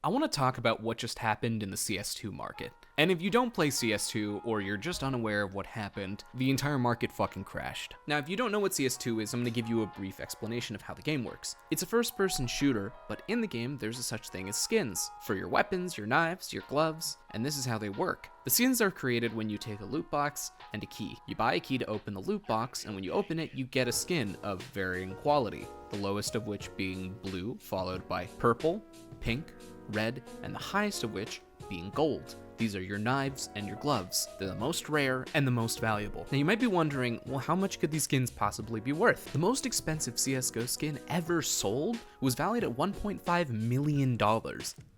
I want to talk about what just happened in the CS2 market. And if you don't play CS2 or you're just unaware of what happened, the entire market fucking crashed. Now, if you don't know what CS2 is, I'm going to give you a brief explanation of how the game works. It's a first-person shooter, but in the game, there's a such thing as skins for your weapons, your knives, your gloves, and this is how they work. The skins are created when you take a loot box and a key. You buy a key to open the loot box, and when you open it, you get a skin of varying quality, the lowest of which being blue, followed by purple, pink, red, and the highest of which being gold. These are your knives and your gloves. They're the most rare and the most valuable. Now you might be wondering, well, how much could these skins possibly be worth? The most expensive CSGO skin ever sold was valued at $1.5 million.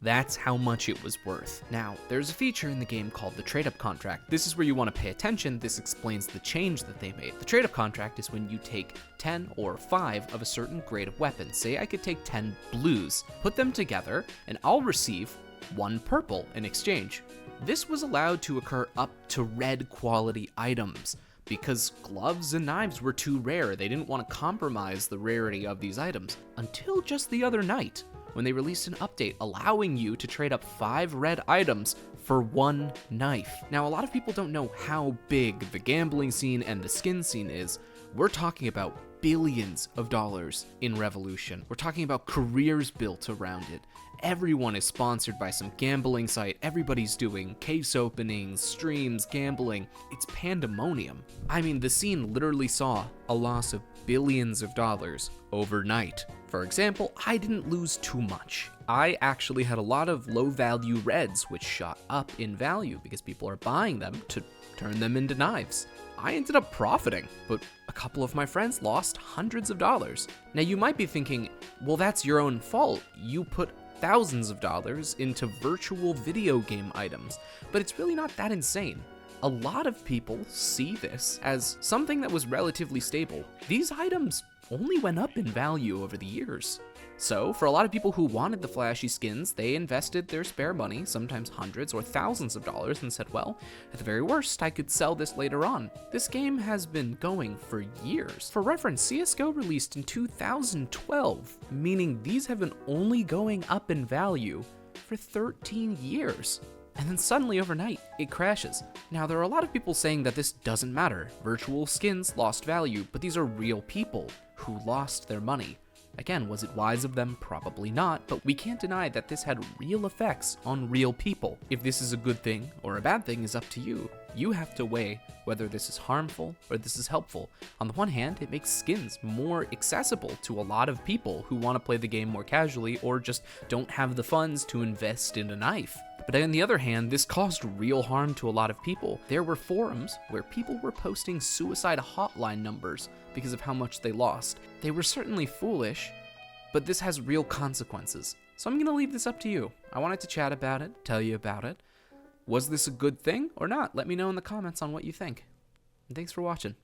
That's how much it was worth. Now, there's a feature in the game called the trade-up contract. This is where you want to pay attention. This explains the change that they made. The trade-up contract is when you take 10 or 5 of a certain grade of weapon. Say I could take 10 blues, put them together, and I'll receive 1 purple in exchange. This was allowed to occur up to red quality items because gloves and knives were too rare. They didn't want to compromise the rarity of these items until just the other night when they released an update allowing you to trade up 5 red items for 1 knife. Now, a lot of people don't know how big the gambling scene and the skin scene is. We're talking about billions of dollars in Revolution. We're talking about careers built around it. Everyone is sponsored by some gambling site. Everybody's doing case openings, streams, gambling. It's pandemonium. I mean, the scene literally saw a loss of billions of dollars overnight. For example, I didn't lose too much. I actually had a lot of low value reds which shot up in value because people are buying them to turn them into knives. I ended up profiting, but a couple of my friends lost hundreds of dollars. Now you might be thinking, well, that's your own fault. You put thousands of dollars into virtual video game items, but it's really not that insane. A lot of people see this as something that was relatively stable. These items only went up in value over the years. So, for a lot of people who wanted the flashy skins, they invested their spare money, sometimes hundreds or thousands of dollars, and said, well, at the very worst, I could sell this later on. This game has been going for years. For reference, CSGO released in 2012, meaning these have been only going up in value for 13 years. And then suddenly overnight, it crashes. Now, there are a lot of people saying that this doesn't matter. Virtual skins lost value, but these are real people who lost their money. Again, was it wise of them? Probably not, but we can't deny that this had real effects on real people. If this is a good thing or a bad thing is up to you. You have to weigh whether this is harmful or this is helpful. On the one hand, it makes skins more accessible to a lot of people who want to play the game more casually or just don't have the funds to invest in a knife. But on the other hand, this caused real harm to a lot of people. There were forums where people were posting suicide hotline numbers because of how much they lost. They were certainly foolish, but this has real consequences. So I'm gonna leave this up to you. I wanted to chat about it, tell you about it. Was this a good thing or not? Let me know in the comments on what you think. And thanks for watching.